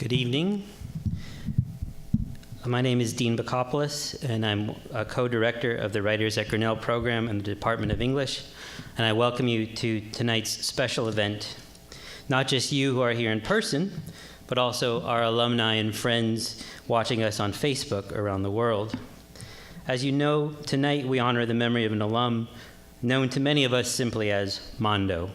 Good evening. My name is Dean Bacopoulos, and I'm a co-director of the Writers at Grinnell program in the Department of English, and I welcome you to tonight's special event. Not just you who are here in person, but also our alumni and friends watching us on Facebook around the world. As you know, tonight we honor the memory of an alum known to many of us simply as Mondo.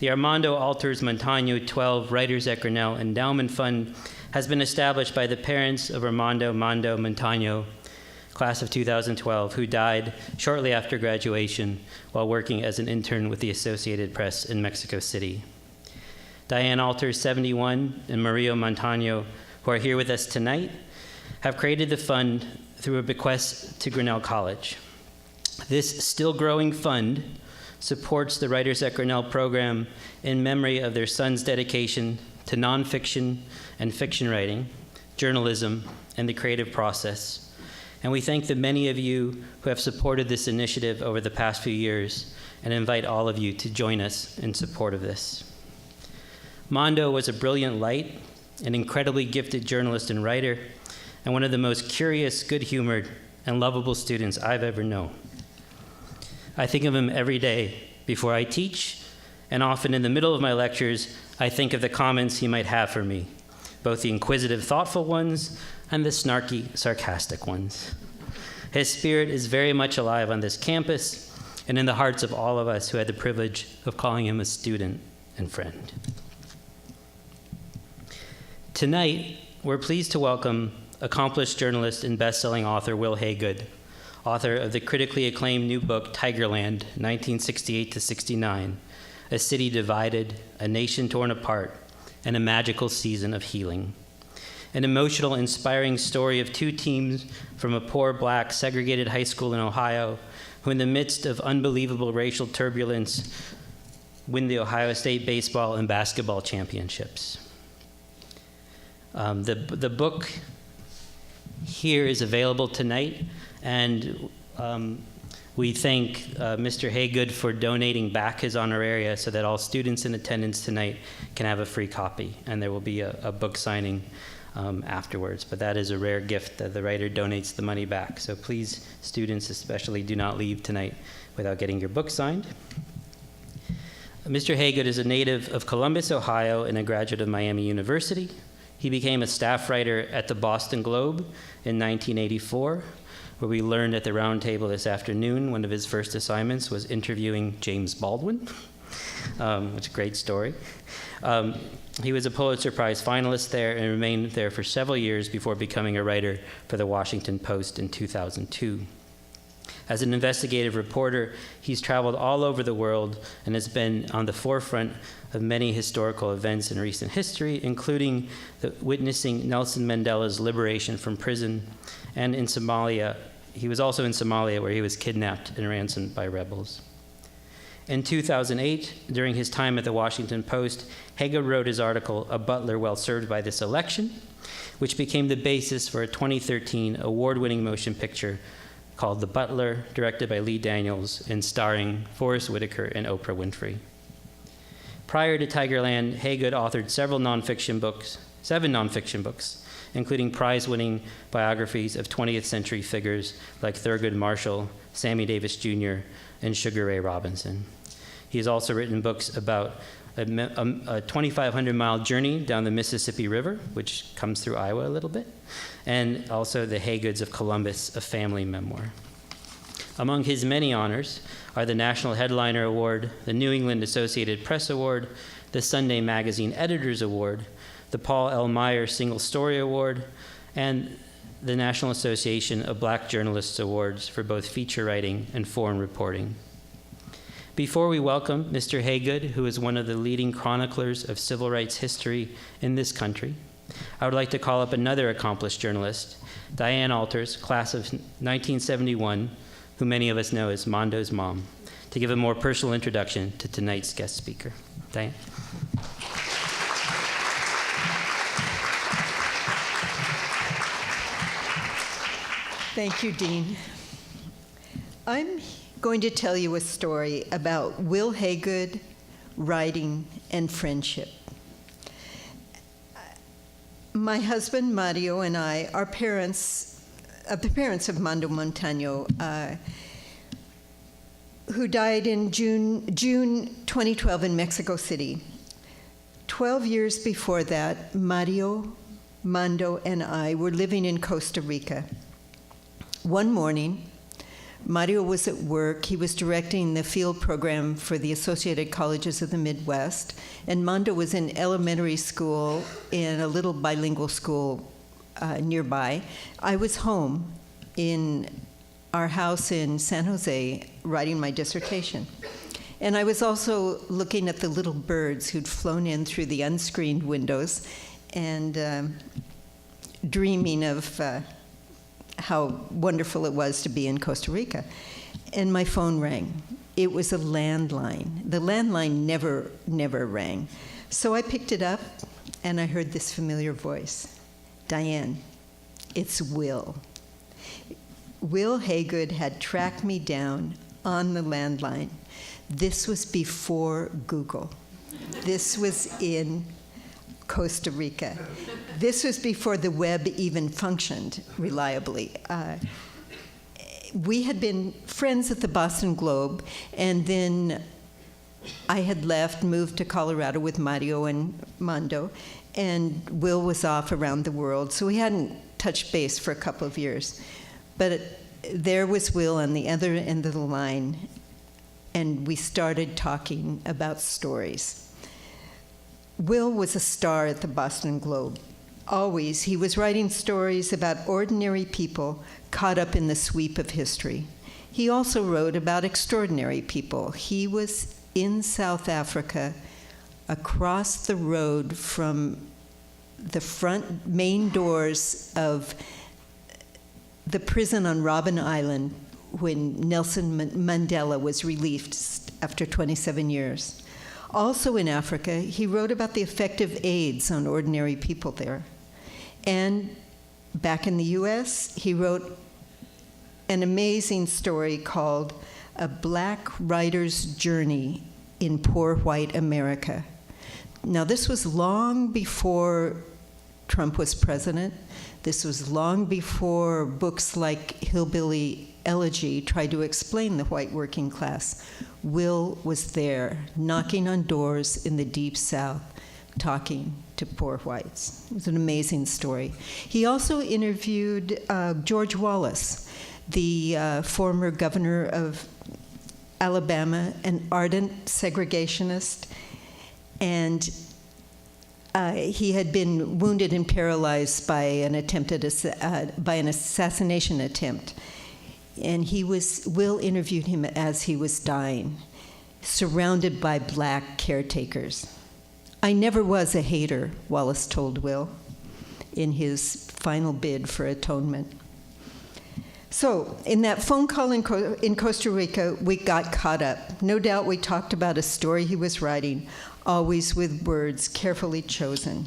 The Armando Montaño 12 Writers at Grinnell Endowment Fund has been established by the parents of Armando Montaño, class of 2012, who died shortly after graduation while working as an intern with the Associated Press in Mexico City. Diane Alters, 71, and Mario Montaño, who are here with us tonight, have created the fund through a bequest to Grinnell College. This still growing fund supports the Writers at Grinnell program in memory of their son's dedication to nonfiction and fiction writing, journalism, and the creative process. And we thank the many of you who have supported this initiative over the past few years and invite all of you to join us in support of this. Mondo was a brilliant light, an incredibly gifted journalist and writer, and one of the most curious, good-humored, and lovable students I've ever known. I think of him every day before I teach, and often in the middle of my lectures, I think of the comments he might have for me, both the inquisitive, thoughtful ones and the snarky, sarcastic ones. His spirit is very much alive on this campus and in the hearts of all of us who had the privilege of calling him a student and friend. Tonight, we're pleased to welcome accomplished journalist and best-selling author Wil Haygood, author of the critically acclaimed new book, Tigerland, 1968-69, A City Divided, A Nation Torn Apart, and a Magical Season of Healing. An emotional, inspiring story of two teams from a poor, black, segregated high school in Ohio who, in the midst of unbelievable racial turbulence, win the Ohio State baseball and basketball championships. The book here is available tonight, and we thank Mr. Haygood for donating back his honoraria so that all students in attendance tonight can have a free copy, and there will be a book signing afterwards. But that is a rare gift that the writer donates the money back. So please, students especially, do not leave tonight without getting your book signed. Mr. Haygood is a native of Columbus, Ohio, and a graduate of Miami University. He became a staff writer at the Boston Globe in 1984, where we learned at the round table this afternoon one of his first assignments was interviewing James Baldwin, which is a great story. He was a Pulitzer Prize finalist there and remained there for several years before becoming a writer for the Washington Post in 2002. As an investigative reporter, he's traveled all over the world and has been on the forefront of many historical events in recent history, including witnessing Nelson Mandela's liberation from prison, and in Somalia. He was also in Somalia, where he was kidnapped and ransomed by rebels. In 2008, during his time at the Washington Post, Haygood wrote his article, A Butler Well Served by This Election, which became the basis for a 2013 award-winning motion picture called The Butler, directed by Lee Daniels and starring Forrest Whitaker and Oprah Winfrey. Prior to Tigerland, Haygood authored seven nonfiction books, including prize-winning biographies of 20th century figures like Thurgood Marshall, Sammy Davis Jr., and Sugar Ray Robinson. He has also written books about a 2,500-mile journey down the Mississippi River, which comes through Iowa a little bit, and also The Haygoods of Columbus, a family memoir. Among his many honors are the National Headliner Award, the New England Associated Press Award, the Sunday Magazine Editors Award, the Paul L. Meyer Single Story Award, and the National Association of Black Journalists Awards for both feature writing and foreign reporting. Before we welcome Mr. Haygood, who is one of the leading chroniclers of civil rights history in this country, I would like to call up another accomplished journalist, Diane Alters, class of 1971, who many of us know as Mondo's mom, to give a more personal introduction to tonight's guest speaker. Diane. Thank you, Dean. I'm going to tell you a story about Wil Haygood, writing, and friendship. My husband, Mario, and I are the parents of Armando Montaño, who died in June 2012 in Mexico City. 12 years before that, Mario, Mando, and I were living in Costa Rica. One morning, Mario was at work. He was directing the field program for the Associated Colleges of the Midwest, and Mando was in elementary school in a little bilingual school nearby. I was home in our house in San Jose writing my dissertation. And I was also looking at the little birds who'd flown in through the unscreened windows and dreaming of how wonderful it was to be in Costa Rica. And my phone rang. It was a landline. The landline never rang. So I picked it up, and I heard this familiar voice. Diane, it's Wil. Wil Haygood had tracked me down on the landline. This was before Google. This was in Costa Rica. This was before the web even functioned reliably. We had been friends at the Boston Globe, and then I had left, moved to Colorado with Mario and Mando, and Wil was off around the world, so we hadn't touched base for a couple of years. But there was Wil on the other end of the line, and we started talking about stories. Wil was a star at the Boston Globe. Always, he was writing stories about ordinary people caught up in the sweep of history. He also wrote about extraordinary people. He was in South Africa, across the road from the front main doors of the prison on Robben Island when Nelson Mandela was released after 27 years. Also in Africa, he wrote about the effect of AIDS on ordinary people there. And back in the US, he wrote an amazing story called A Black Writer's Journey in Poor White America. Now, this was long before Trump was president. This was long before books like Hillbilly Elegy tried to explain the white working class. Wil was there, knocking on doors in the Deep South, talking to poor whites. It was an amazing story. He also interviewed George Wallace, the former governor of Alabama, an ardent segregationist, and he had been wounded and paralyzed by an assassination attempt. And Wil interviewed him as he was dying, surrounded by black caretakers. I never was a hater, Wallace told Wil in his final bid for atonement. So, in that phone call in Costa Rica, we got caught up. No doubt we talked about a story he was writing, always with words carefully chosen.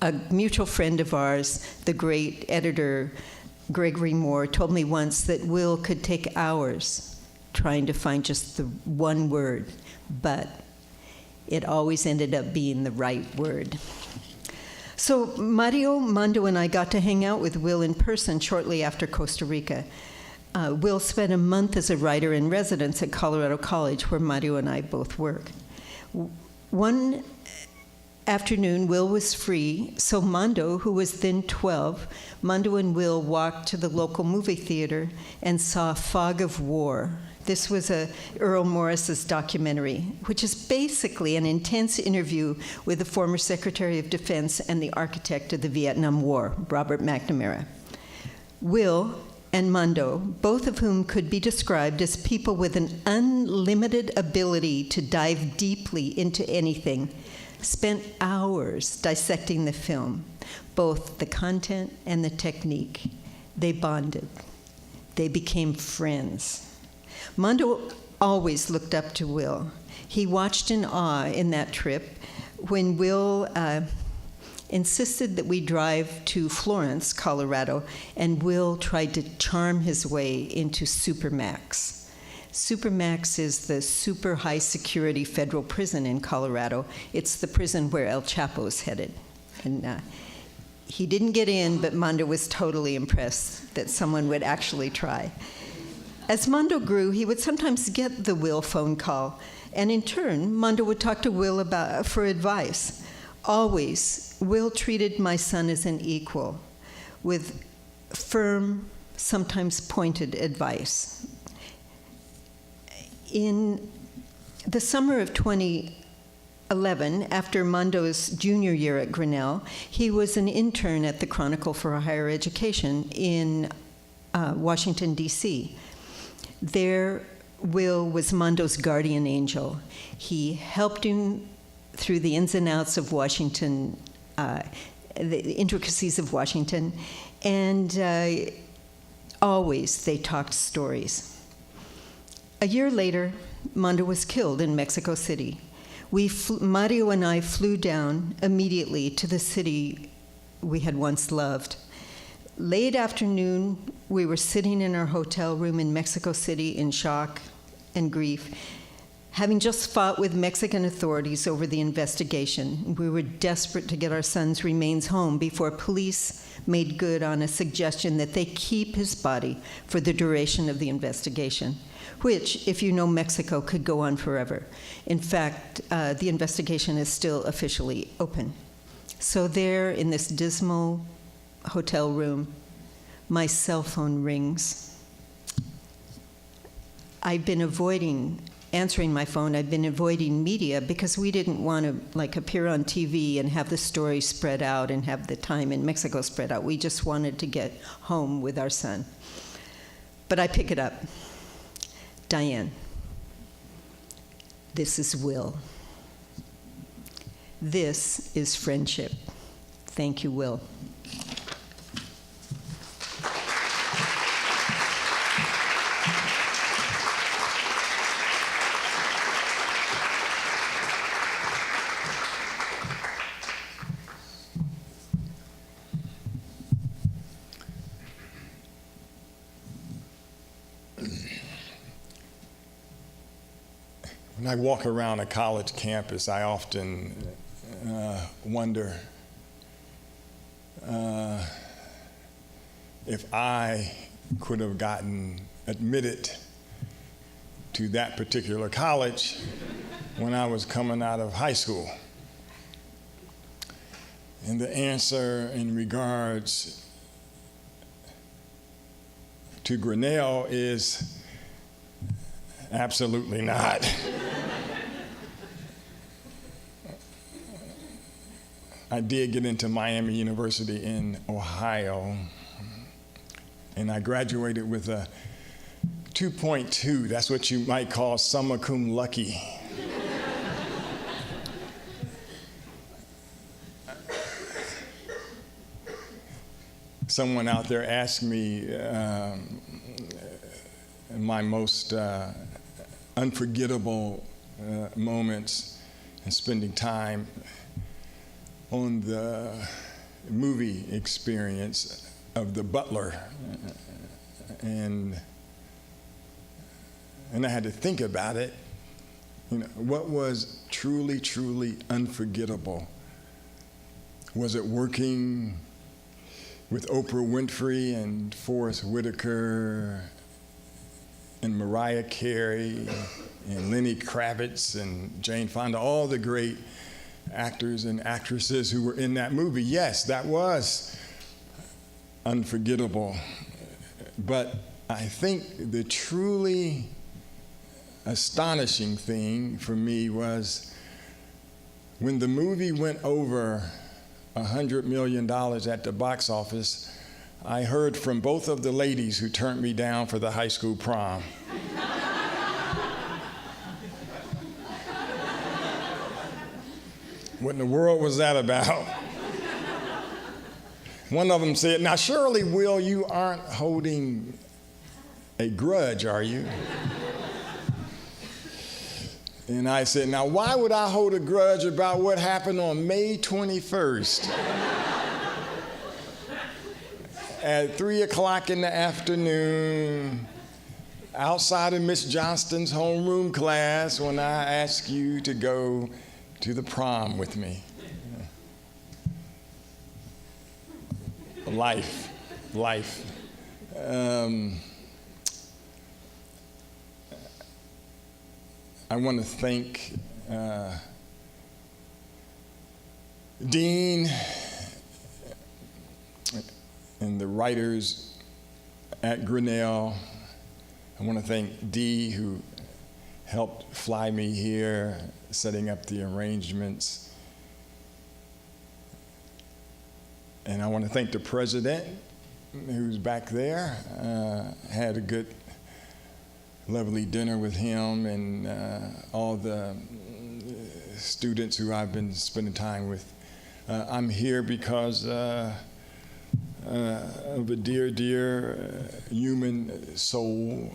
A mutual friend of ours, the great editor Gregory Moore, told me once that Wil could take hours trying to find just the one word, but it always ended up being the right word. So Mario, Mando, and I got to hang out with Wil in person shortly after Costa Rica. Wil spent a month as a writer in residence at Colorado College, where Mario and I both work. One afternoon, Wil was free, so Mando, who was then 12, Mando and Wil walked to the local movie theater and saw Fog of War. This was Earl Morris's documentary, which is basically an intense interview with the former Secretary of Defense and the architect of the Vietnam War, Robert McNamara. Wil and Mando, both of whom could be described as people with an unlimited ability to dive deeply into anything, spent hours dissecting the film, both the content and the technique. They bonded. They became friends. Mando always looked up to Wil. He watched in awe in that trip when Wil insisted that we drive to Florence, Colorado, and Wil tried to charm his way into Supermax. Supermax is the super high security federal prison in Colorado. It's the prison where El Chapo's headed. And He didn't get in, but Mondo was totally impressed that someone would actually try. As Mondo grew, he would sometimes get the Wil phone call, and in turn, Mondo would talk to Wil for advice. Always, Wil treated my son as an equal, with firm, sometimes pointed advice. In the summer of 2011, after Mondo's junior year at Grinnell, he was an intern at the Chronicle for Higher Education in Washington, D.C. There, Wil was Mondo's guardian angel. He helped him through the ins and outs of Washington, the intricacies of Washington, and always they talked stories. A year later, Mondo was killed in Mexico City. Mario and I flew down immediately to the city we had once loved. Late afternoon, we were sitting in our hotel room in Mexico City in shock and grief. Having just fought with Mexican authorities over the investigation, we were desperate to get our son's remains home before police made good on a suggestion that they keep his body for the duration of the investigation, which, if you know Mexico, could go on forever. In fact, the investigation is still officially open. So there, in this dismal hotel room, my cell phone rings. I've been avoiding answering my phone. I've been avoiding media because we didn't want to appear on TV and have the story spread out and have the time in Mexico spread out. We just wanted to get home with our son. But I pick it up. Diane, this is Wil. This is friendship. Thank you, Wil. When I walk around a college campus, I often wonder if I could have gotten admitted to that particular college when I was coming out of high school. And the answer in regards to Grinnell is absolutely not. I did get into Miami University in Ohio, and I graduated with a 2.2. That's what you might call summa cum lucky. Someone out there asked me my most unforgettable moments and spending time on the movie experience of The Butler, and I had to think about it. You know, what was truly, truly unforgettable? Was it working with Oprah Winfrey and Forrest Whitaker and Mariah Carey and Lenny Kravitz and Jane Fonda, all the great actors and actresses who were in that movie? Yes, that was unforgettable. But I think the truly astonishing thing for me was when the movie went over $100 million at the box office, I heard from both of the ladies who turned me down for the high school prom. What in the world was that about? One of them said, "Now surely, Wil, you aren't holding a grudge, are you?" And I said, "Now why would I hold a grudge about what happened on May 21st? At 3 o'clock in the afternoon, outside of Miss Johnston's homeroom class, when I asked you to go to the prom with me." life. I want to thank Dean and the writers at Grinnell. I want to thank Dee, who helped fly me here, setting up the arrangements. And I want to thank the president, who's back there. Had a good, lovely dinner with him and all the students who I've been spending time with. I'm here because of a dear, dear human soul.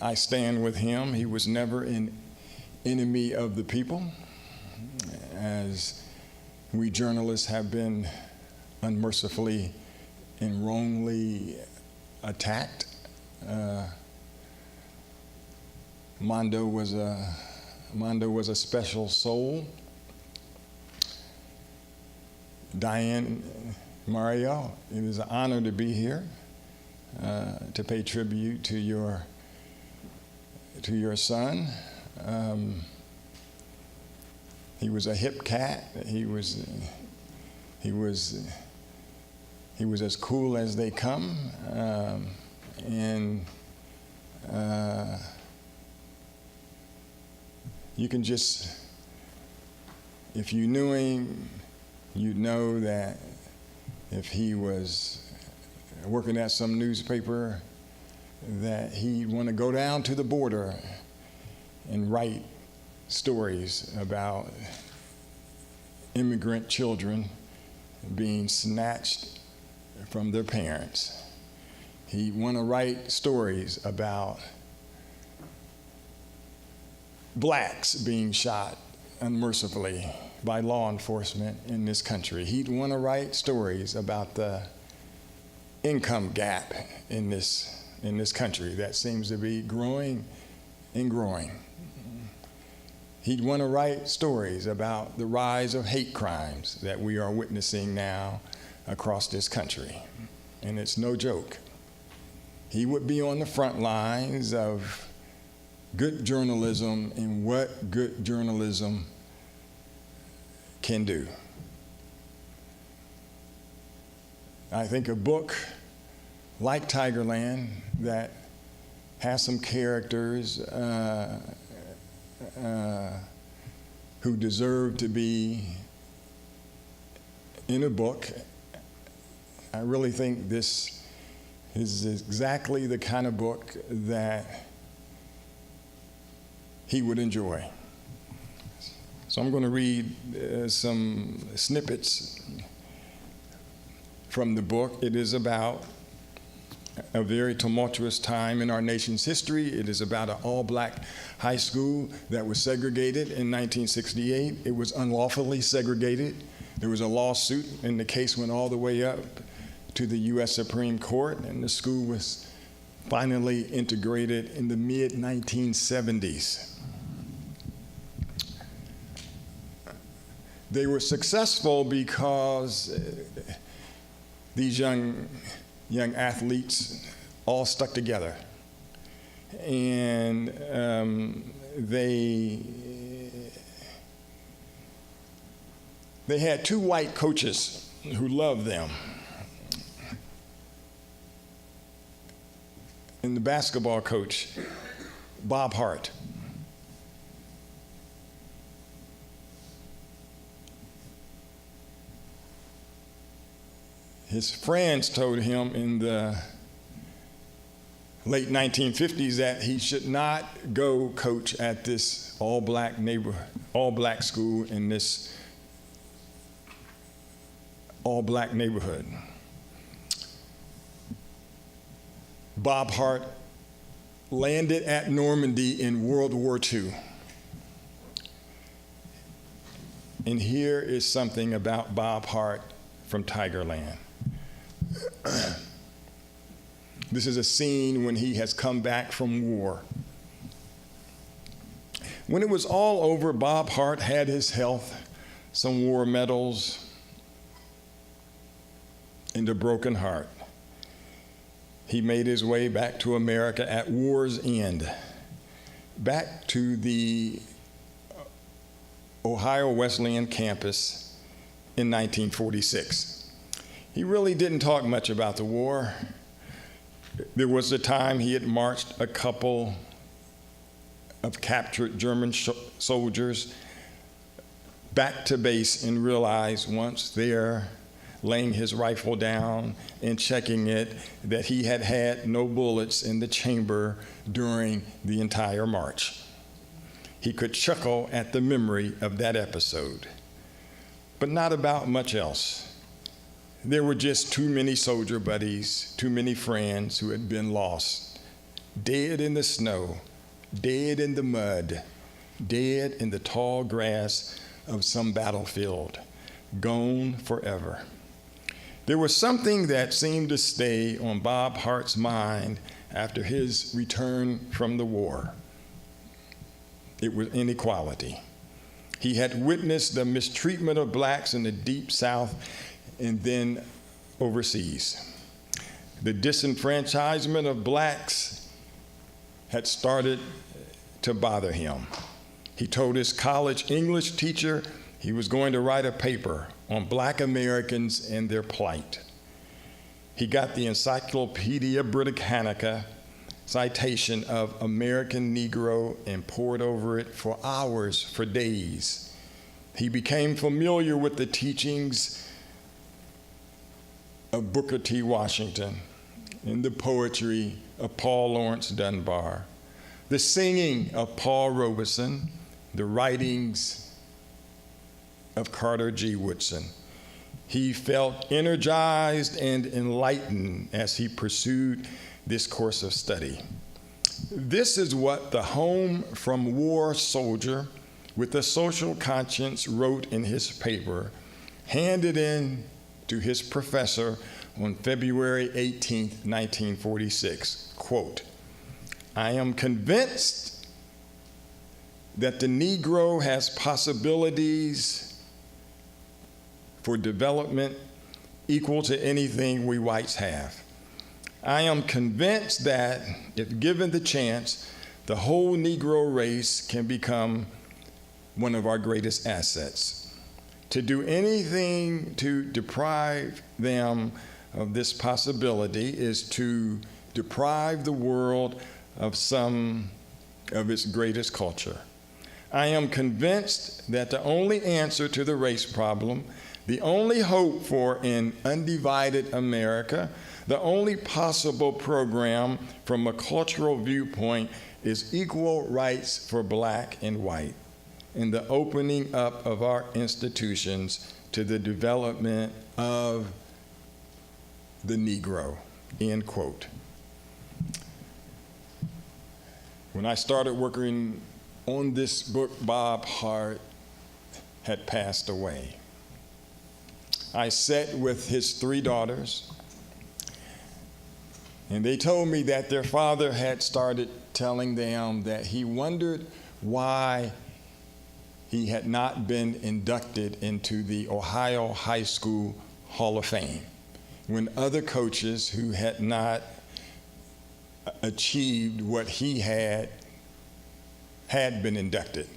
I stand with him. He was never an enemy of the people, as we journalists have been unmercifully and wrongly attacked. Mondo was a special soul. Diane, Mario, it is an honor to be here to pay tribute to your son. He was a hip cat. He was as cool as they come, and you can just, if you knew him, you'd know that if he was working at some newspaper, that he'd want to go down to the border and write stories about immigrant children being snatched from their parents. He'd want to write stories about blacks being shot unmercifully by law enforcement in this country. He'd want to write stories about the income gap in this country that seems to be growing and growing. He'd want to write stories about the rise of hate crimes that we are witnessing now across this country. And it's no joke. He would be on the front lines of good journalism and what good journalism can do. I think a book like Tigerland that has some characters who deserve to be in a book. I really think this is exactly the kind of book that he would enjoy. So I'm going to read some snippets from the book. It is about a very tumultuous time in our nation's history. It is about an all-black high school that was segregated in 1968. It was unlawfully segregated. There was a lawsuit, and the case went all the way up to the U.S. Supreme Court, and the school was finally integrated in the mid-1970s. They were successful because these young athletes all stuck together, and they had two white coaches who loved them. And the basketball coach, Bob Hart, his friends told him in the late 1950s that he should not go coach at this all-black school in this all-black neighborhood. Bob Hart landed at Normandy in World War II. And here is something about Bob Hart from Tigerland. This is a scene when he has come back from war. When it was all over, Bob Hart had his health, some war medals, and a broken heart. He made his way back to America at war's end, back to the Ohio Wesleyan campus in 1946. He really didn't talk much about the war. There was a time he had marched a couple of captured German soldiers back to base and realized once there, laying his rifle down and checking it, that he had had no bullets in the chamber during the entire march. He could chuckle at the memory of that episode, but not about much else. There were just too many soldier buddies, too many friends who had been lost, dead in the snow, dead in the mud, dead in the tall grass of some battlefield, gone forever. There was something that seemed to stay on Bob Hart's mind after his return from the war. It was inequality. He had witnessed the mistreatment of blacks in the Deep South and then overseas. The disenfranchisement of blacks had started to bother him. He told his college English teacher he was going to write a paper on Black Americans and their plight. He got the Encyclopedia Britannica citation of American Negro and pored over it for hours, for days. He became familiar with the teachings of Booker T. Washington and the poetry of Paul Laurence Dunbar, the singing of Paul Robeson, the writings of Carter G. Woodson. He felt energized and enlightened as he pursued this course of study. This is what the home from war soldier with a social conscience wrote in his paper, handed in to his professor on February 18, 1946. Quote, "I am convinced that the Negro has possibilities for development equal to anything we whites have. I am convinced that if given the chance, the whole Negro race can become one of our greatest assets. To do anything to deprive them of this possibility is to deprive the world of some of its greatest culture. I am convinced that the only answer to the race problem, the only hope for an undivided America, the only possible program from a cultural viewpoint is equal rights for black and white, and the opening up of our institutions to the development of the Negro," end quote. When I started working on this book, Bob Hart had passed away. I sat with his 3 daughters, and they told me that their father had started telling them that he wondered why he had not been inducted into the Ohio High School Hall of Fame when other coaches who had not achieved what he had been inducted.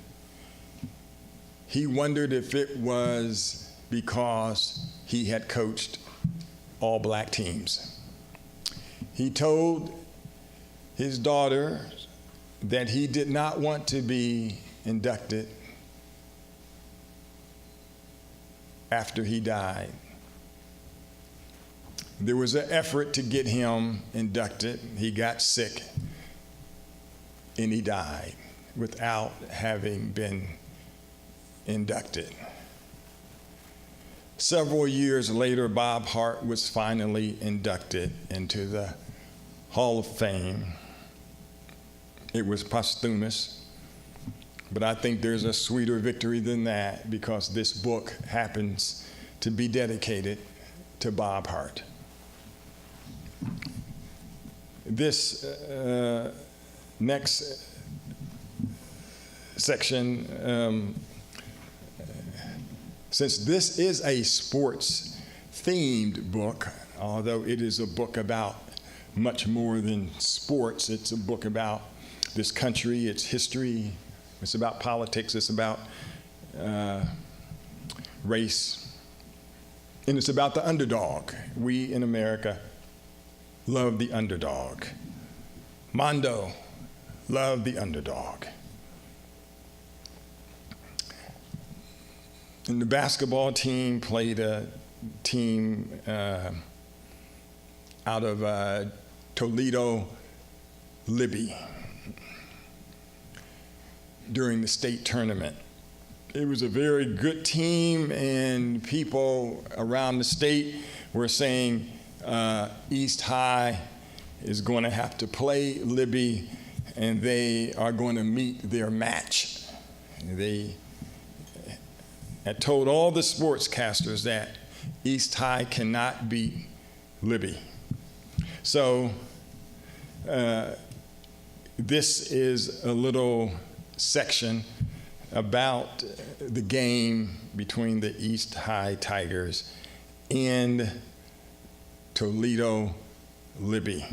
He wondered if it was because he had coached all black teams. He told his daughter that he did not want to be inducted after he died. There was an effort to get him inducted. He got sick and he died without having been inducted. Several years later, Bob Hart was finally inducted into the Hall of Fame. It was posthumous, but I think there's a sweeter victory than that because this book happens to be dedicated to Bob Hart. This next section, since this is a sports-themed book, although it is a book about much more than sports. It's a book about this country, its history. It's about politics. It's about race. And it's about the underdog. We in America love the underdog. Mondo loved the underdog. And the basketball team played a team out of Toledo, Libby, during the state tournament. It was a very good team, and people around the state were saying East High is going to have to play Libby, and they are going to meet their match. They had told all the sportscasters that East High cannot beat Libby. So this is a little section about the game between the East High Tigers and Toledo Libby.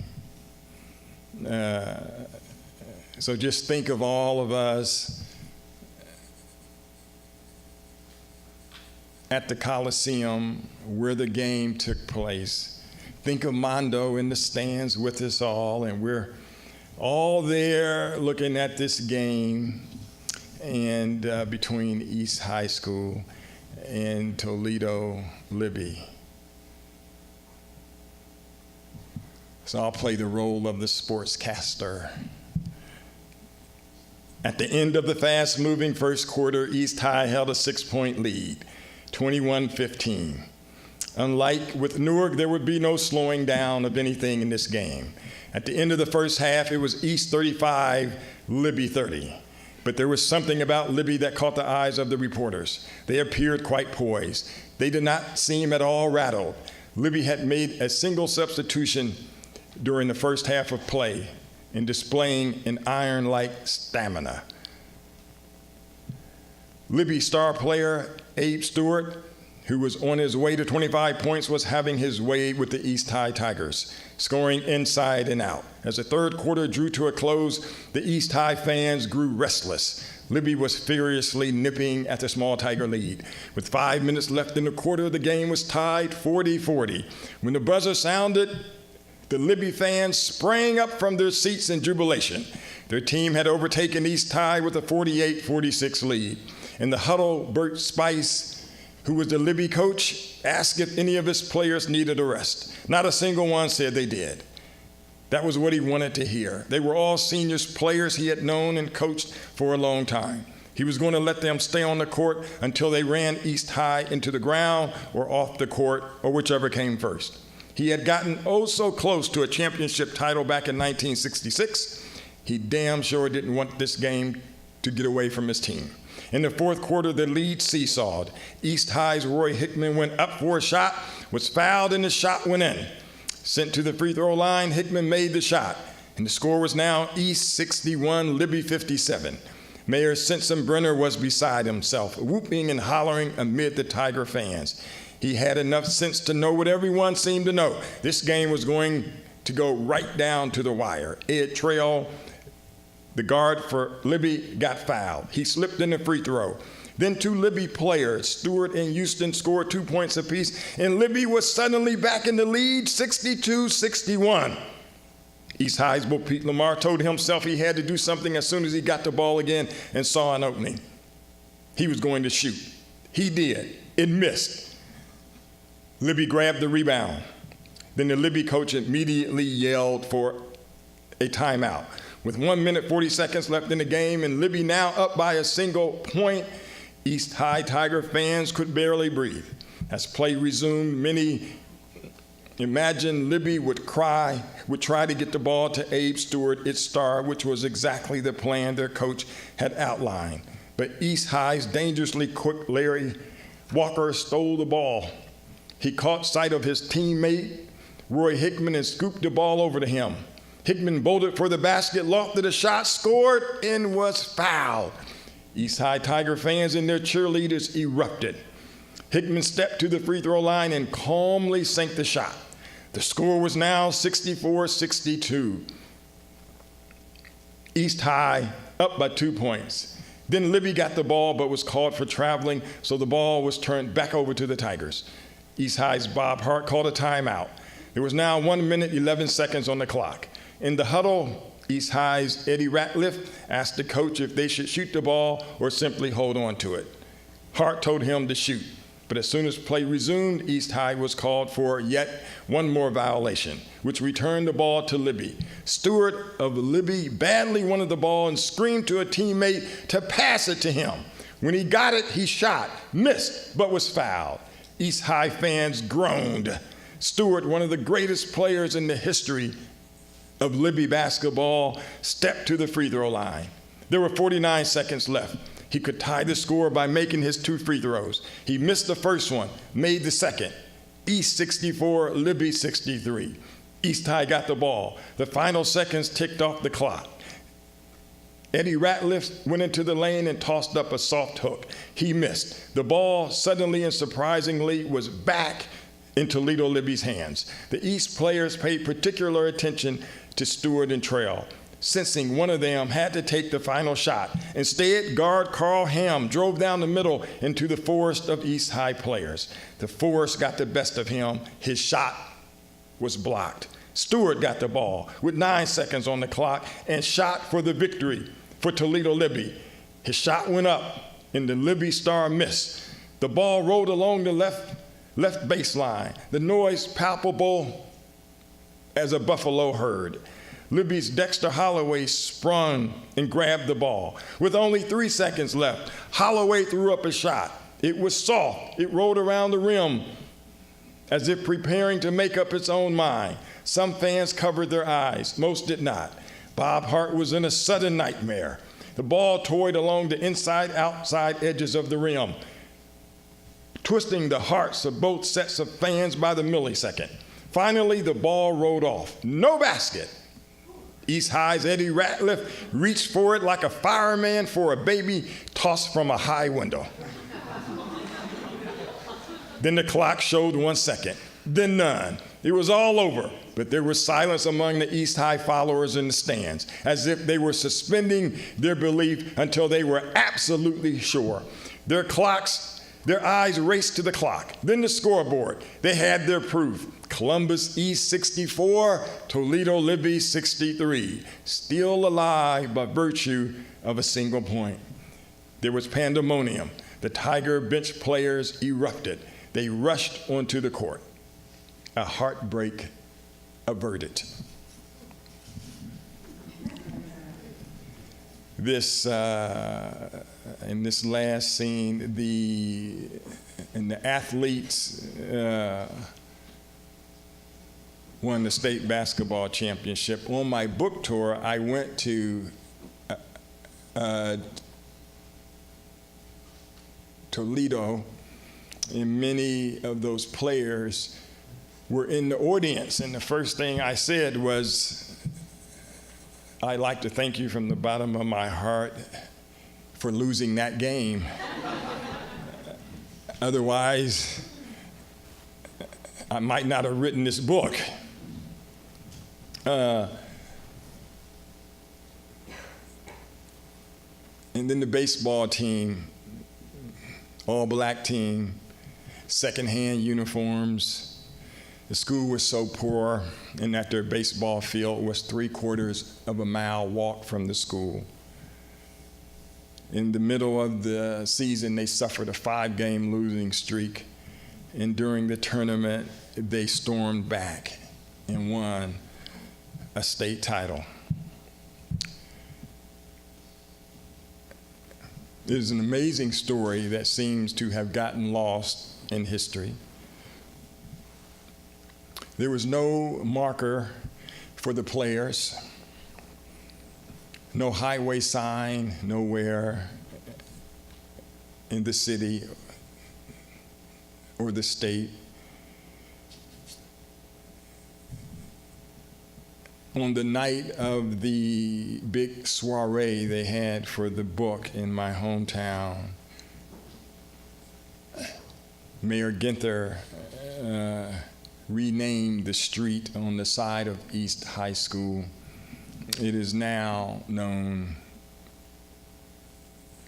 So just think of all of us at the Coliseum where the game took place. Think of Mondo in the stands with us all, and we're all there looking at this game and between East High School and Toledo Libby. So I'll play the role of the sportscaster. At the end of the fast-moving first quarter, East High held a 6-point lead, 21-15. Unlike with Newark, there would be no slowing down of anything in this game. At the end of the first half, it was East 35, Libby 30. But there was something about Libby that caught the eyes of the reporters. They appeared quite poised. They did not seem at all rattled. Libby had made a single substitution during the first half of play in displaying an iron-like stamina. Libby star player Abe Stewart, who was on his way to 25 points, was having his way with the East High Tigers, scoring inside and out. As the third quarter drew to a close, the East High fans grew restless. Libby was furiously nipping at the small Tiger lead. With 5 minutes left in the quarter, the game was tied 40-40. When the buzzer sounded, the Libby fans sprang up from their seats in jubilation. Their team had overtaken East High with a 48-46 lead. In the huddle, Bert Spice, who was the Libby coach, asked if any of his players needed a rest. Not a single one said they did. That was what he wanted to hear. They were all seniors, players he had known and coached for a long time. He was going to let them stay on the court until they ran East High into the ground or off the court, or whichever came first. He had gotten oh so close to a championship title back in 1966. He damn sure didn't want this game to get away from his team. In the fourth quarter, the lead seesawed. East High's Roy Hickman went up for a shot, was fouled, and the shot went in. Sent to the free throw line, Hickman made the shot, and the score was now East 61, Libby 57. Mayor Sensenbrenner was beside himself, whooping and hollering amid the Tiger fans. He had enough sense to know what everyone seemed to know. This game was going to go right down to the wire. Ed Trail, the guard for Libby, got fouled. He slipped in the free throw. Then two Libby players, Stewart and Houston, scored 2 points apiece, and Libby was suddenly back in the lead, 62-61. East High's Bo Pete Lamar told himself he had to do something as soon as he got the ball again and saw an opening. He was going to shoot. He did. It missed. Libby grabbed the rebound. Then the Libby coach immediately yelled for a timeout. With 1 minute, 40 seconds left in the game, and Libby now up by a single point, East High Tiger fans could barely breathe. As play resumed, many imagined Libby would try to get the ball to Abe Stewart, its star, which was exactly the plan their coach had outlined. But East High's dangerously quick Larry Walker stole the ball. He caught sight of his teammate, Roy Hickman, and scooped the ball over to him. Hickman bolted for the basket, lofted a shot, scored, and was fouled. East High Tiger fans and their cheerleaders erupted. Hickman stepped to the free throw line and calmly sank the shot. The score was now 64-62. East High up by 2 points. Then Libby got the ball but was called for traveling, so the ball was turned back over to the Tigers. East High's Bob Hart called a timeout. There was now 1 minute, 11 seconds on the clock. In the huddle, East High's Eddie Ratliff asked the coach if they should shoot the ball or simply hold on to it. Hart told him to shoot, but as soon as play resumed, East High was called for yet one more violation, which returned the ball to Libby. Stewart of Libby badly wanted the ball and screamed to a teammate to pass it to him. When he got it, he shot, missed, but was fouled. East High fans groaned. Stewart, one of the greatest players in the history of Libby basketball, stepped to the free throw line. There were 49 seconds left. He could tie the score by making his 2 free throws. He missed the first one, made the second. East 64, Libby 63. East High got the ball. The final seconds ticked off the clock. Eddie Ratliff went into the lane and tossed up a soft hook. He missed. The ball suddenly and surprisingly was back in Toledo Libby's hands. The East players paid particular attention to Stewart and Trail, sensing one of them had to take the final shot. Instead, guard Carl Ham drove down the middle into the forest of East High players. The forest got the best of him. His shot was blocked. Stewart got the ball with 9 seconds on the clock and shot for the victory for Toledo Libby. His shot went up and the Libby star missed. The ball rolled along the left baseline, the noise palpable as a buffalo herd. Libby's Dexter Holloway sprung and grabbed the ball. With only 3 seconds left, Holloway threw up a shot. It was soft. It rolled around the rim as if preparing to make up its own mind. Some fans covered their eyes. Most did not. Bob Hart was in a sudden nightmare. The ball toyed along the inside-outside edges of the rim, twisting the hearts of both sets of fans by the millisecond. Finally, the ball rolled off. No basket. East High's Eddie Ratliff reached for it like a fireman for a baby tossed from a high window. Then the clock showed 1 second, then none. It was all over, but there was silence among the East High followers in the stands, as if they were suspending their belief until they were absolutely sure. Their eyes raced to the clock, then the scoreboard. They had their proof. Columbus East 64, Toledo Libby 63, still alive by virtue of a single point. There was pandemonium. The Tiger bench players erupted. They rushed onto the court. A heartbreak averted. In this last scene, the athletes won the state basketball championship. On my book tour, I went to Toledo, and many of those players were in the audience, and the first thing I said was, I'd like to thank you from the bottom of my heart for losing that game. Otherwise, I might not have written this book. And then the baseball team, all-black team, secondhand uniforms. The school was so poor, and that their baseball field was 3/4 of a mile walk from the school. In the middle of the season, they suffered a 5-game losing streak, and during the tournament, they stormed back and won a state title. It is an amazing story that seems to have gotten lost in history. There was no marker for the players, no highway sign nowhere in the city or the state. On the night of the big soiree they had for the book in my hometown, Mayor Ginther renamed the street on the side of East High School. It is now known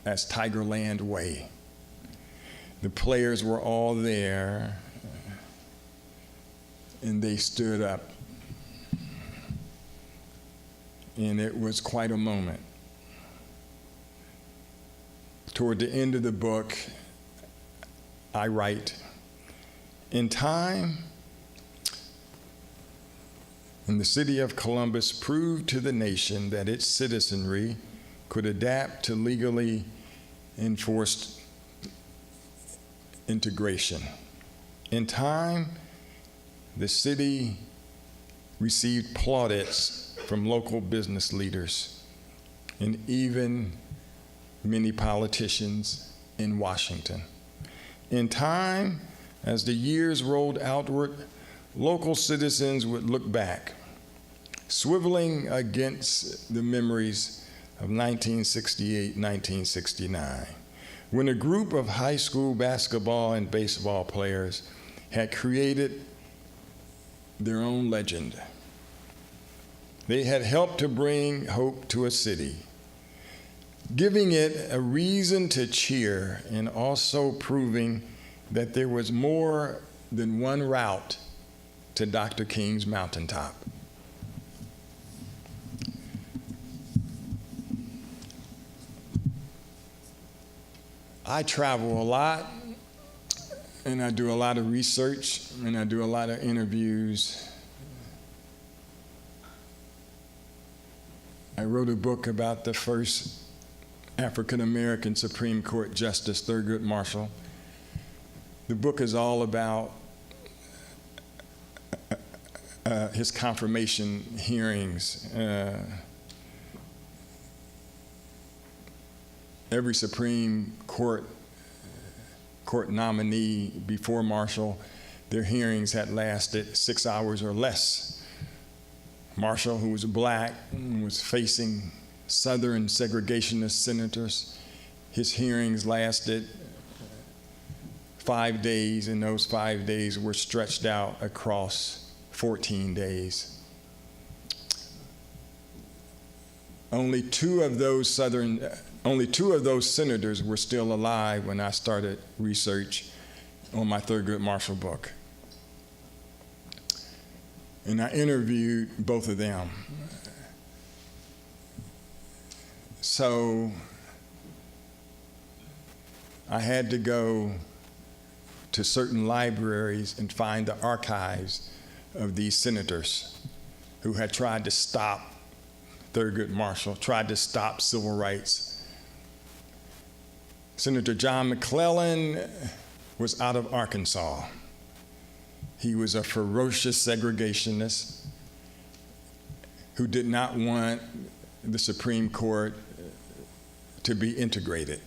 as Tigerland Way. The players were all there, and they stood up. And it was quite a moment. Toward the end of the book, I write, in time, and the city of Columbus proved to the nation that its citizenry could adapt to legally enforced integration. In time, the city received plaudits from local business leaders and even many politicians in Washington. In time, as the years rolled outward, local citizens would look back, swiveling against the memories of 1968, 1969, when a group of high school basketball and baseball players had created their own legend. They had helped to bring hope to a city, giving it a reason to cheer and also proving that there was more than one route to Dr. King's mountaintop. I travel a lot, and I do a lot of research, and I do a lot of interviews. I wrote a book about the first African-American Supreme Court Justice, Thurgood Marshall. The book is all about his confirmation hearings. Every Supreme Court nominee before Marshall, their hearings had lasted 6 hours or less. Marshall, who was black, was facing Southern segregationist senators. His hearings lasted 5 days, and those 5 days were stretched out across 14 days. Only two of those senators were still alive when I started research on my Thurgood Marshall book. And I interviewed both of them. So I had to go to certain libraries and find the archives of these senators who had tried to stop Thurgood Marshall, tried to stop civil rights. Senator John McClellan was out of Arkansas. He was a ferocious segregationist who did not want the Supreme Court to be integrated.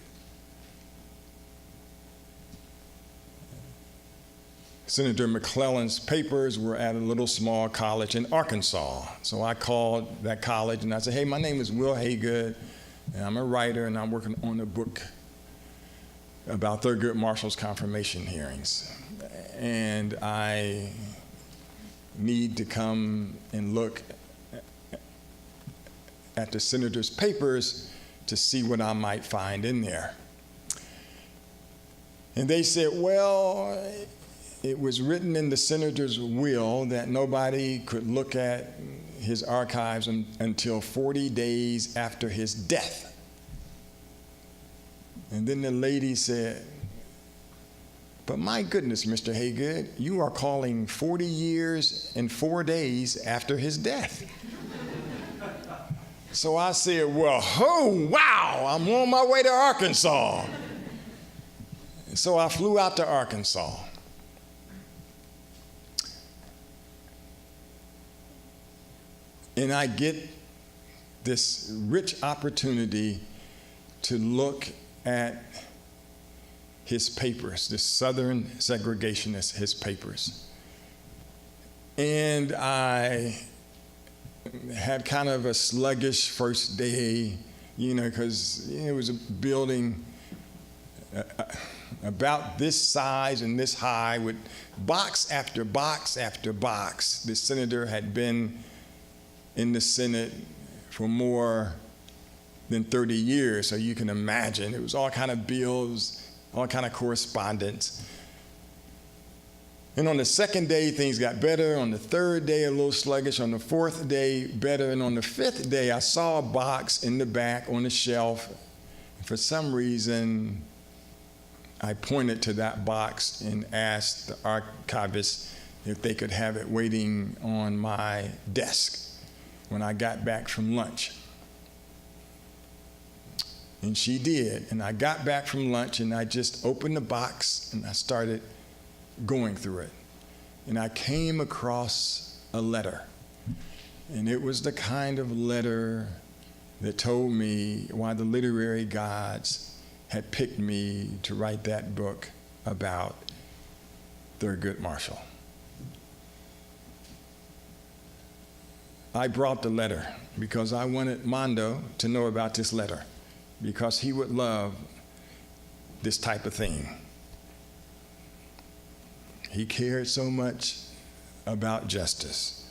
Senator McClellan's papers were at a little small college in Arkansas. So I called that college and I said, hey, my name is Wil Haygood, and I'm a writer, and I'm working on a book about Thurgood Marshall's confirmation hearings. And I need to come and look at the senator's papers to see what I might find in there. And they said, well, it was written in the senator's will that nobody could look at his archives until 40 days after his death. And then the lady said, but my goodness, Mr. Haygood, you are calling 40 years and 4 days after his death. So I said, well, oh, wow, I'm on my way to Arkansas. So I flew out to Arkansas. And I get this rich opportunity to look at his papers, the Southern segregationist, his papers. And I had kind of a sluggish first day, because it was a building about this size and this high, with box after box after box. This senator had been in the Senate for more than 30 years, so you can imagine. It was all kind of bills, all kind of correspondence. And on the second day, things got better. On the third day, a little sluggish. On the fourth day, better. And on the fifth day, I saw a box in the back on the shelf. And for some reason, I pointed to that box and asked the archivist if they could have it waiting on my desk when I got back from lunch. And she did. And I got back from lunch and I just opened the box and I started going through it. And I came across a letter. And it was the kind of letter that told me why the literary gods had picked me to write that book about Thurgood Marshall. I brought the letter because I wanted Mondo to know about this letter, because he would love this type of thing. He cared so much about justice.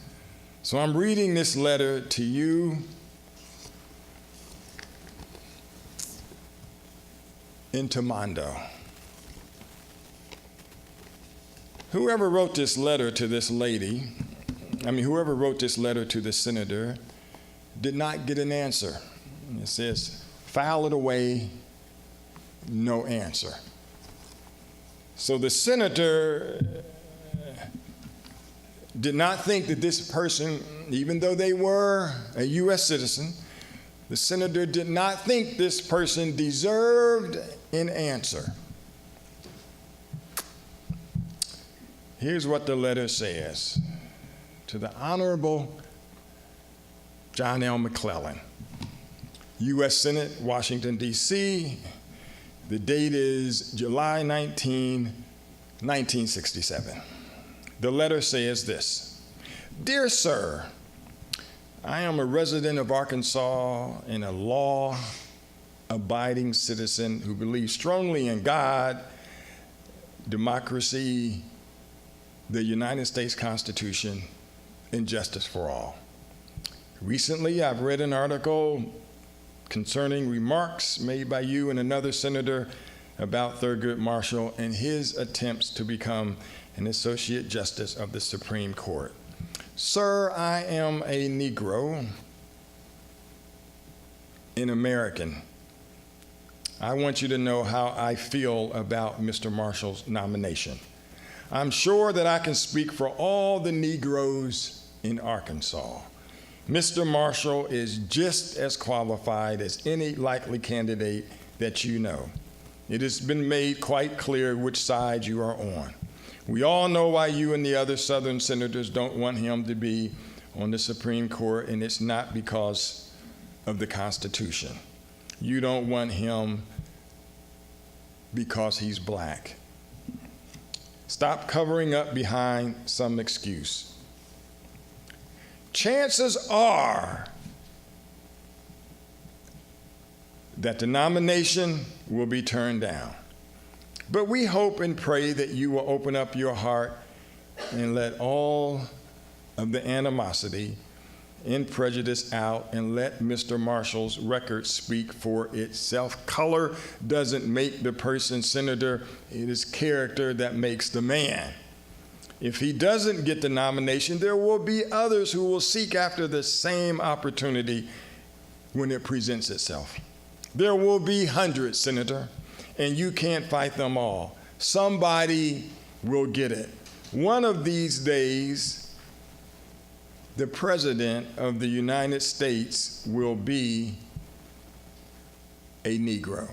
So I'm reading this letter to you and to Mondo. Whoever wrote this letter to this lady, whoever wrote this letter to the senator, did not get an answer. It says, file it away, no answer. So the senator did not think that this person, even though they were a U.S. citizen, the senator did not think this person deserved an answer. Here's what the letter says. To the Honorable John L. McClellan, U.S. Senate, Washington, D.C., the date is July 19, 1967. The letter says this: Dear Sir, I am a resident of Arkansas and a law-abiding citizen who believes strongly in God, democracy, the United States Constitution, and justice for all. Recently, I've read an article concerning remarks made by you and another senator about Thurgood Marshall and his attempts to become an Associate Justice of the Supreme Court. Sir, I am a Negro, an American. I want you to know how I feel about Mr. Marshall's nomination. I'm sure that I can speak for all the Negroes in Arkansas. Mr. Marshall is just as qualified as any likely candidate that you know. It has been made quite clear which side you are on. We all know why you and the other Southern senators don't want him to be on the Supreme Court, and it's not because of the Constitution. You don't want him because he's black. Stop covering up behind some excuse. Chances are that the nomination will be turned down. But we hope and pray that you will open up your heart and let all of the animosity and prejudice out and let Mr. Marshall's record speak for itself. Color doesn't make the person senator. It is character that makes the man. If he doesn't get the nomination, there will be others who will seek after the same opportunity when it presents itself. There will be hundreds, Senator, and you can't fight them all. Somebody will get it. One of these days, the President of the United States will be a Negro.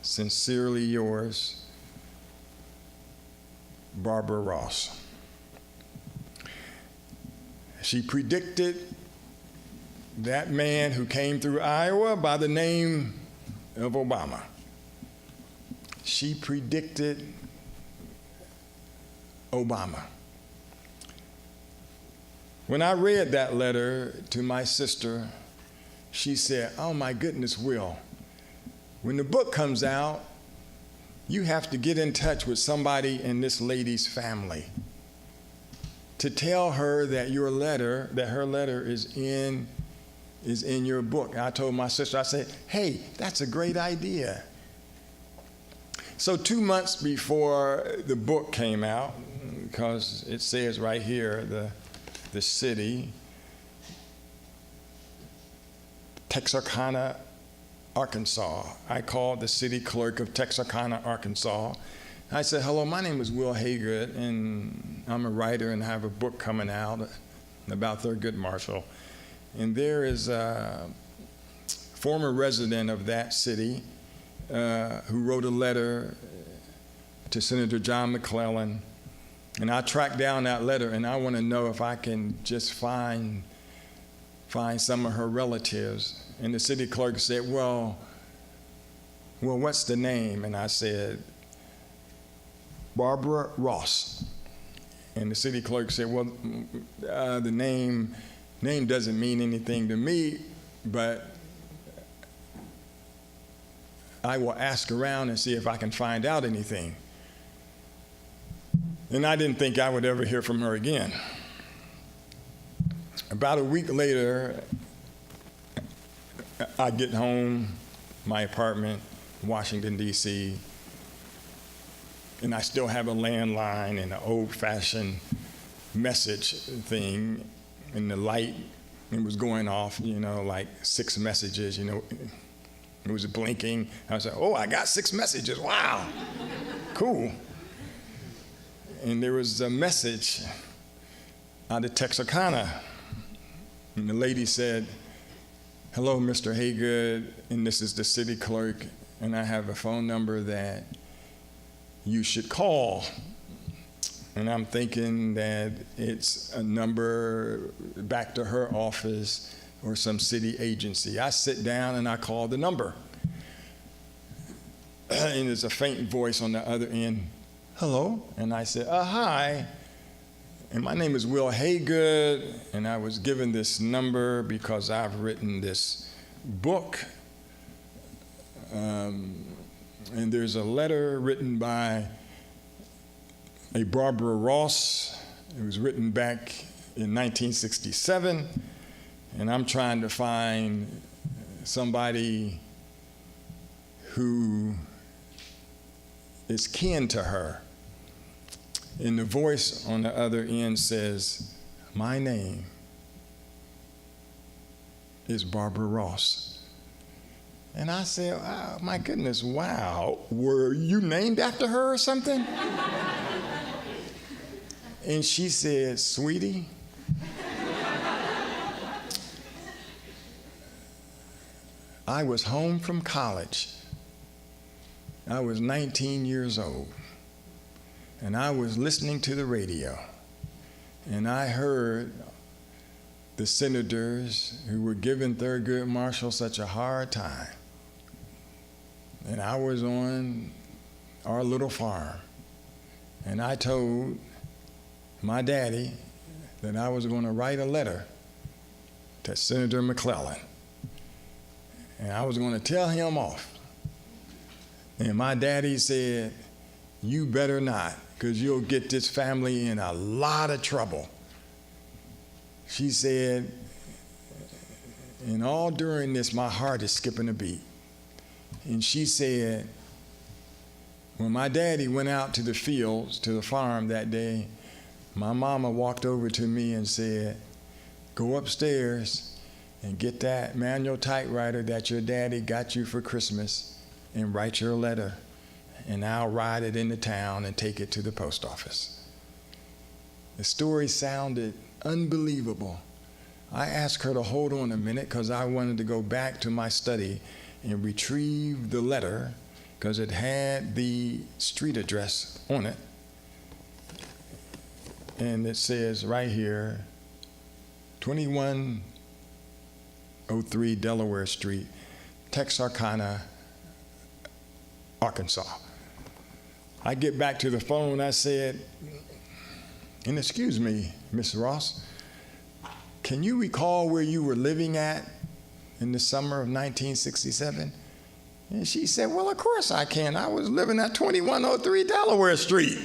Sincerely yours, Barbara Ross. She predicted that man who came through Iowa by the name of Obama. She predicted Obama. When I read that letter to my sister, she said, "Oh my goodness, Will, when the book comes out, you have to get in touch with somebody in this lady's family to tell her that her letter is in your book. And I told my sister, I said, hey, that's a great idea. So 2 months before the book came out, because it says right here, the city, Texarkana, Arkansas. I called the city clerk of Texarkana, Arkansas. I said, hello, my name is Wil Haygood, and I'm a writer and I have a book coming out about Thurgood Marshall. And there is a former resident of that city who wrote a letter to Senator John McClellan. And I tracked down that letter, and I want to know if I can just find some of her relatives. And the city clerk said, well, what's the name? And I said, Barbara Ross. And the city clerk said, well, the name doesn't mean anything to me, but I will ask around and see if I can find out anything. And I didn't think I would ever hear from her again. About a week later, I get home, my apartment, Washington, D.C., and I still have a landline and an old-fashioned message thing, and the light, it was going off, like 6 messages, it was blinking. I was like, oh, I got 6 messages, wow, cool. And there was a message out of Texarkana, and the lady said, hello, Mr. Haygood, and this is the city clerk, and I have a phone number that you should call. And I'm thinking that it's a number back to her office or some city agency. I sit down and I call the number. And there's a faint voice on the other end, hello? And I said, hi. And my name is Wil Haygood, and I was given this number because I've written this book. And there's a letter written by a Barbara Ross. It was written back in 1967, and I'm trying to find somebody who is kin to her. And the voice on the other end says, my name is Barbara Ross. And I said, oh, my goodness, wow, were you named after her or something? And she said, sweetie, I was home from college. I was 19 years old. And I was listening to the radio, and I heard the senators who were giving Thurgood Marshall such a hard time. And I was on our little farm, and I told my daddy that I was going to write a letter to Senator McClellan, and I was going to tell him off. And my daddy said, you better not, because you'll get this family in a lot of trouble. She said, and all during this, my heart is skipping a beat. And she said, when my daddy went out to the fields, to the farm that day, my mama walked over to me and said, go upstairs and get that manual typewriter that your daddy got you for Christmas and write your letter. And I'll ride it into town and take it to the post office. The story sounded unbelievable. I asked her to hold on a minute because I wanted to go back to my study and retrieve the letter because it had the street address on it. And it says right here, 2103 Delaware Street, Texarkana, Arkansas. I get back to the phone, I said, and excuse me, Miss Ross, can you recall where you were living at in the summer of 1967? And she said, well, of course I can. I was living at 2103 Delaware Street.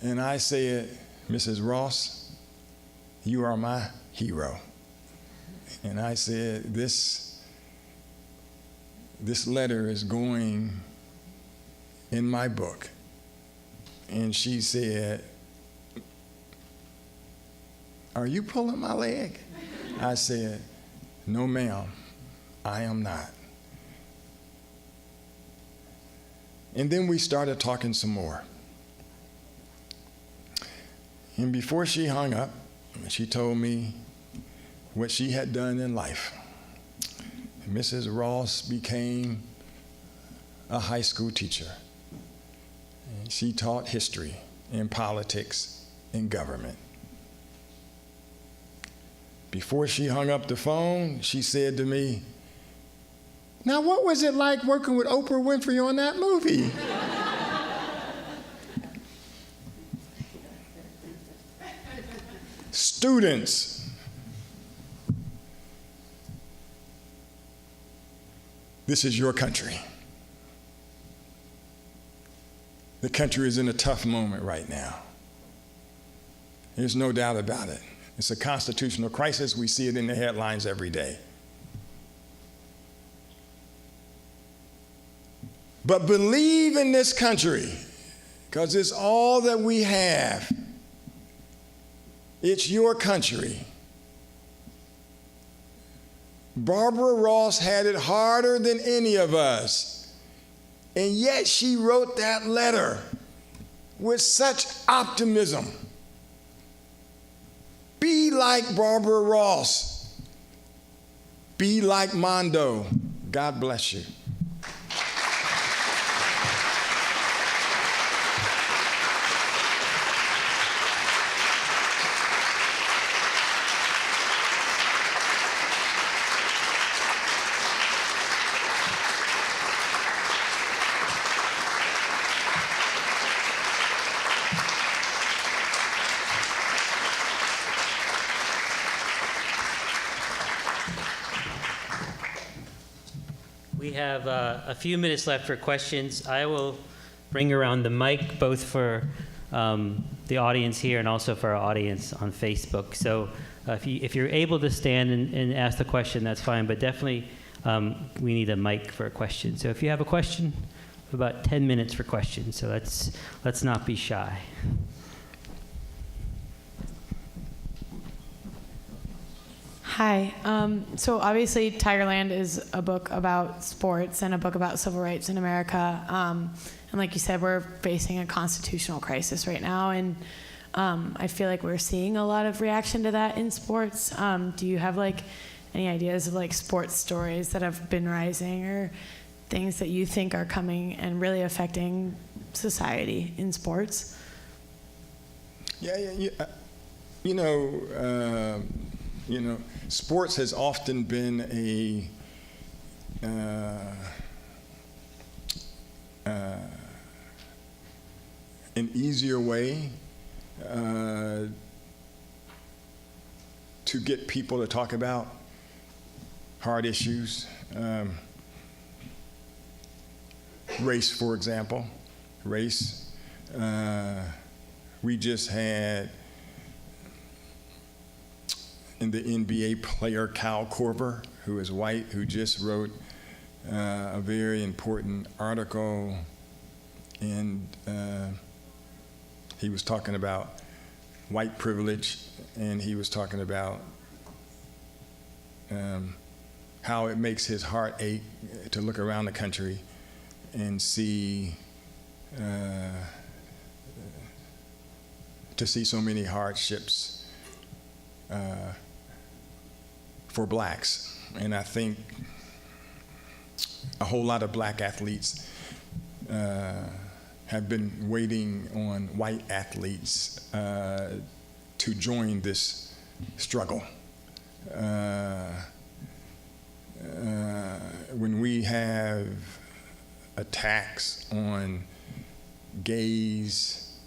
And I said, Mrs. Ross, you are my hero. And I said, this letter is going in my book. And she said, are you pulling my leg? I said, no, ma'am, I am not. And then we started talking some more. And before she hung up, she told me what she had done in life. Mrs. Ross became a high school teacher. And she taught history and politics and government. Before she hung up the phone, she said to me, now what was it like working with Oprah Winfrey on that movie? Students, this is your country. The country is in a tough moment right now. There's no doubt about it. It's a constitutional crisis. We see it in the headlines every day. But believe in this country, because it's all that we have. It's your country. Barbara Ross had it harder than any of us. And yet she wrote that letter with such optimism. Be like Barbara Ross. Be like Mondo. God bless you. We have a few minutes left for questions. I will bring around the mic both for the audience here and also for our audience on Facebook. So if you're able to stand and ask the question, that's fine, but definitely we need a mic for a question. So if you have a question, about 10 minutes for questions, so let's not be shy. Hi. So obviously Tigerland is a book about sports and a book about civil rights in America. And like you said, we're facing a constitutional crisis right now. And I feel like we're seeing a lot of reaction to that in sports. Do you have any ideas of sports stories that have been rising or things that you think are coming and really affecting society in sports? Sports has often been an easier way to get people to talk about hard issues. Race, for example. Race. We just had in the NBA player Kyle Korver, who is white, who just wrote a very important article, and he was talking about white privilege, and he was talking about how it makes his heart ache to look around the country and see so many hardships for blacks. And I think a whole lot of black athletes have been waiting on white athletes to join this struggle. When we have attacks on gays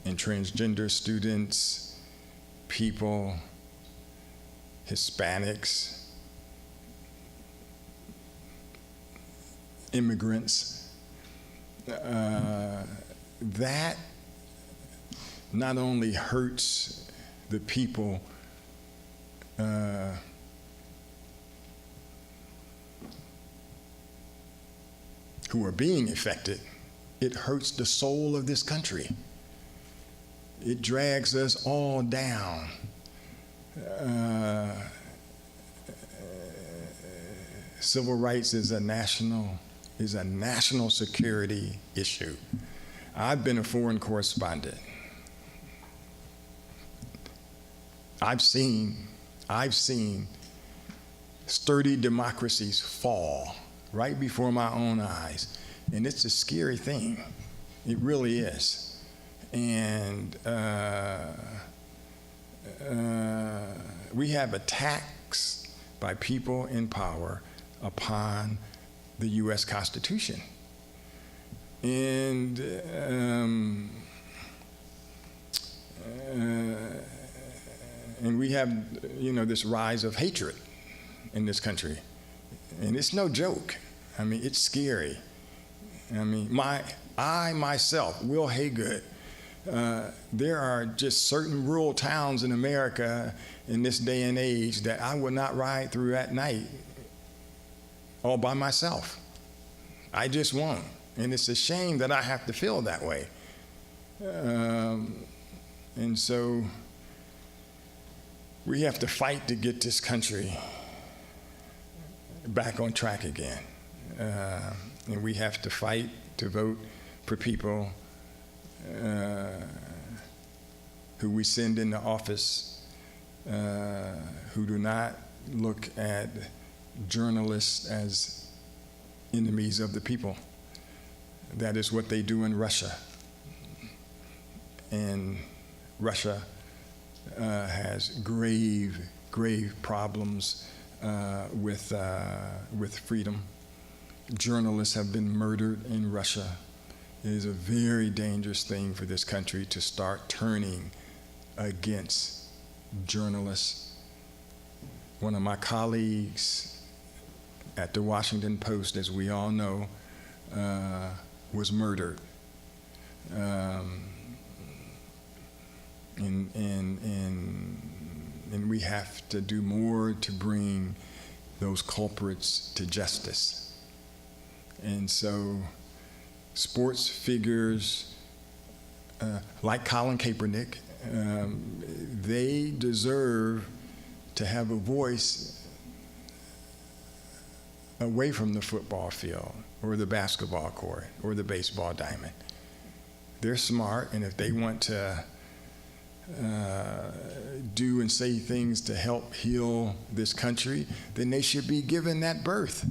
and transgender students, people, Hispanics, immigrants, that not only hurts the people who are being affected, it hurts the soul of this country. It drags us all down. Civil rights is a national security issue. I've been a foreign correspondent. I've seen sturdy democracies fall right before my own eyes, and it's a scary thing. It really is. And we have attacks by people in power upon the U.S. Constitution. And we have, this rise of hatred in this country. And it's no joke. I mean, it's scary. I mean, I myself, Wil Haygood, there are just certain rural towns in America in this day and age that I would not ride through at night all by myself. I just won't. And it's a shame that I have to feel that way. And so we have to fight to get this country back on track again. And we have to fight to vote for people who we send into office who do not look at journalists as enemies of the people. That is what they do in Russia. And Russia has grave problems with freedom. Journalists have been murdered in Russia. It is a very dangerous thing for this country to start turning against journalists. One of my colleagues at the Washington Post, as we all know, was murdered. And we have to do more to bring those culprits to justice. And so sports figures like Colin Kaepernick, they deserve to have a voice away from the football field or the basketball court or the baseball diamond. They're smart, and if they want to do and say things to help heal this country, then they should be given that berth.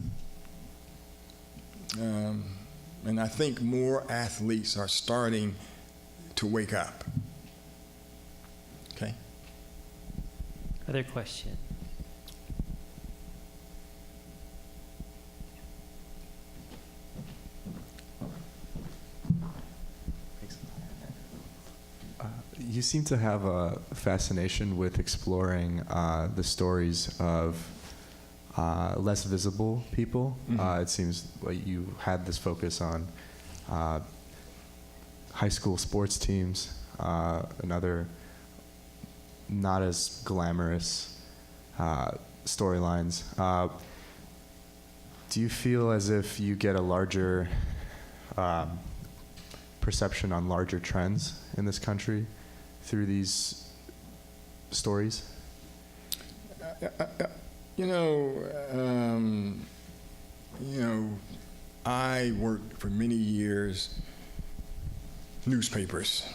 And I think more athletes are starting to wake up. Okay? Other question? You seem to have a fascination with exploring the stories of less visible people. Mm-hmm. It seems like you had this focus on high school sports teams, and other not as glamorous storylines. Do you feel as if you get a larger perception on larger trends in this country through these stories? I worked for many years newspapers,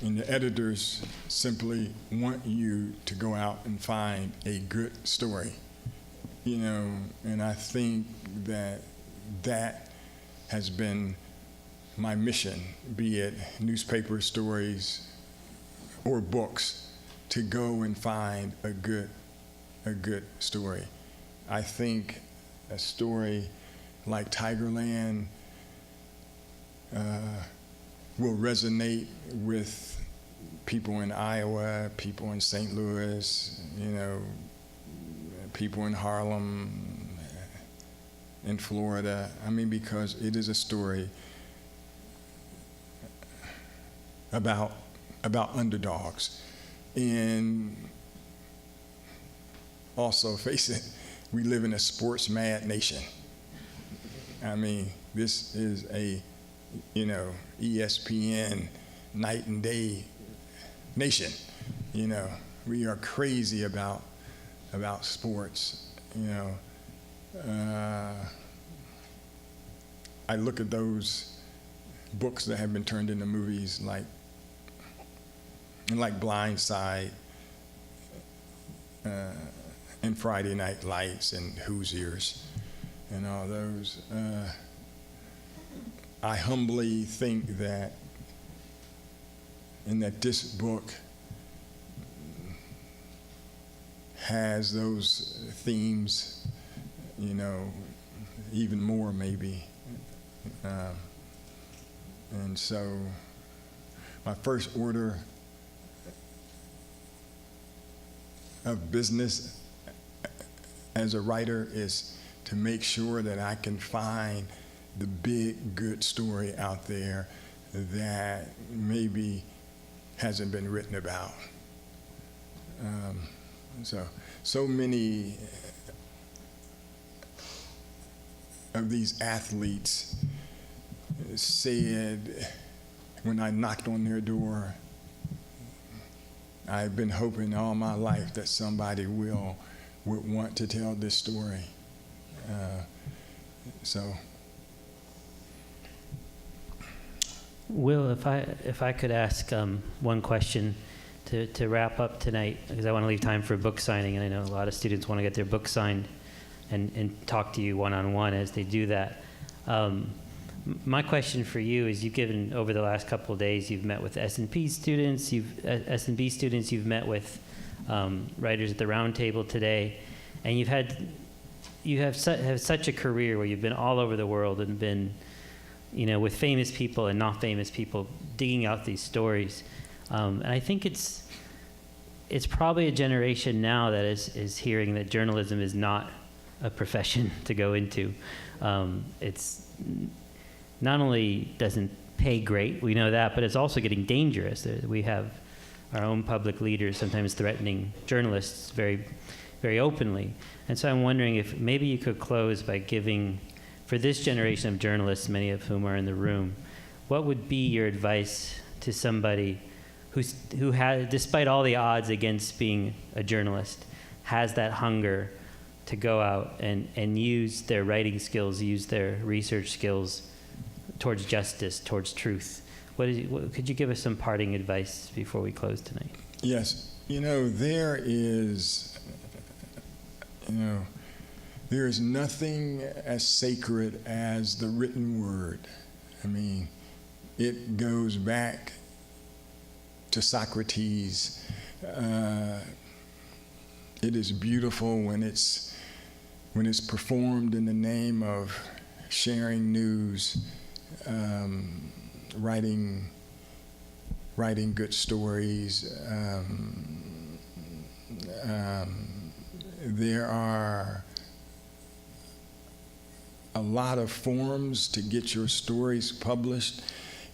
and the editors simply want you to go out and find a good story, and I think that has been my mission, be it newspaper stories or books, to go and find a good story. I think a story like Tigerland will resonate with people in Iowa, people in St. Louis, people in Harlem, in Florida. I mean, because it is a story about underdogs. And also, face it, we live in a sports mad nation. I mean, this is a, ESPN night and day nation. We are crazy about sports. I look at those books that have been turned into movies like Blind Side and Friday Night Lights and Hoosiers and all those. I humbly think that this book has those themes, even more maybe. And so my first order of business as a writer is to make sure that I can find the big, good story out there that maybe hasn't been written about. So many of these athletes said when I knocked on their door, I've been hoping all my life that somebody would want to tell this story. Wil, if I could ask one question to wrap up tonight, because I want to leave time for a book signing, and I know a lot of students want to get their book signed and talk to you one-on-one as they do that. My question for you is, you've given, over the last couple of days, you've met with S&P students, S&B students, you've met with writers at the round table today, and you have such a career where you've been all over the world and been, with famous people and not famous people, digging out these stories. And I think it's probably a generation now that is hearing that journalism is not a profession to go into. It's not only doesn't pay great, we know that, but it's also getting dangerous. We have our own public leaders sometimes threatening journalists very, very openly. And so I'm wondering if maybe you could close by giving, for this generation of journalists, many of whom are in the room, what would be your advice to somebody who has, despite all the odds against being a journalist, has that hunger to go out and use their writing skills, use their research skills towards justice, towards truth? Could you give us some parting advice before we close tonight? Yes. There is nothing as sacred as the written word. I mean, it goes back to Socrates. It is beautiful when it's performed in the name of sharing news, writing good stories. There are a lot of forms to get your stories published.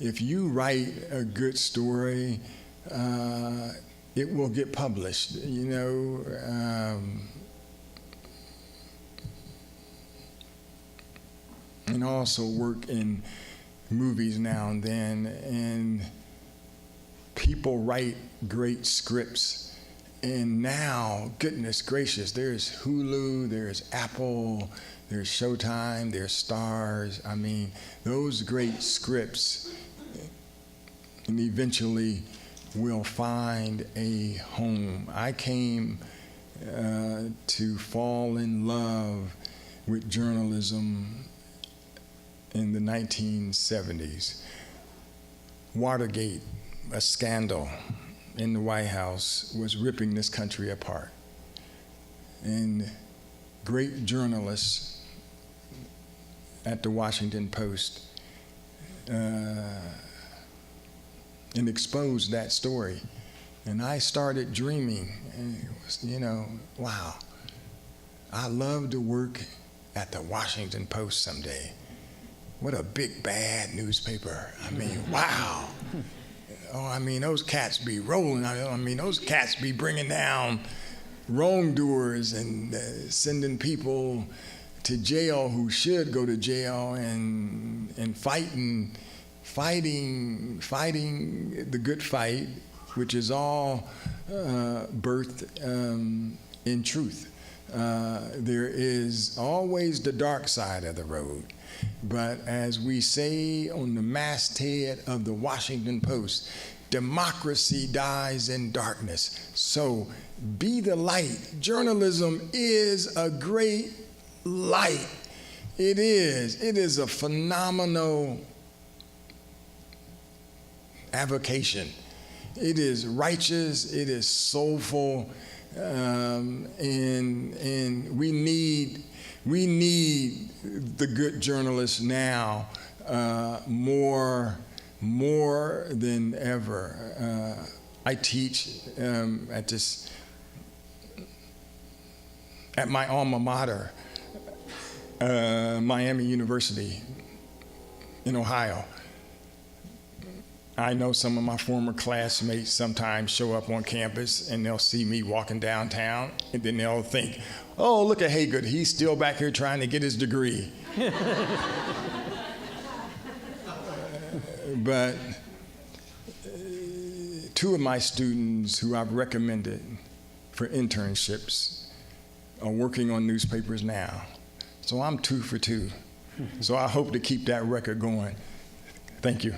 If you write a good story, it will get published. And also work in movies now and then, and people write great scripts. And now, goodness gracious, there's Hulu, there's Apple, there's Showtime, there's Stars. I mean, those great scripts and eventually will find a home. I came to fall in love with journalism in the 1970s. Watergate, a scandal in the White House, was ripping this country apart. And great journalists at the Washington Post and exposed that story. And I started dreaming, and it was, wow, I love to work at the Washington Post someday. What a big, bad newspaper. I mean, wow. Oh, I mean, those cats be rolling. I mean, those cats be bringing down wrongdoers and sending people to jail who should go to jail, and fighting the good fight, which is all birthed in truth. There is always the dark side of the road. But as we say on the masthead of the Washington Post, democracy dies in darkness. So be the light. Journalism is a great light. It is. It is a phenomenal avocation. It is righteous. It is soulful. And we need the good journalists now more than ever. I teach at my alma mater, Miami University in Ohio. I know some of my former classmates sometimes show up on campus and they'll see me walking downtown, and then they'll think, oh, look at Haygood, he's still back here trying to get his degree. But two of my students who I've recommended for internships are working on newspapers now. So I'm 2 for 2. So I hope to keep that record going. Thank you.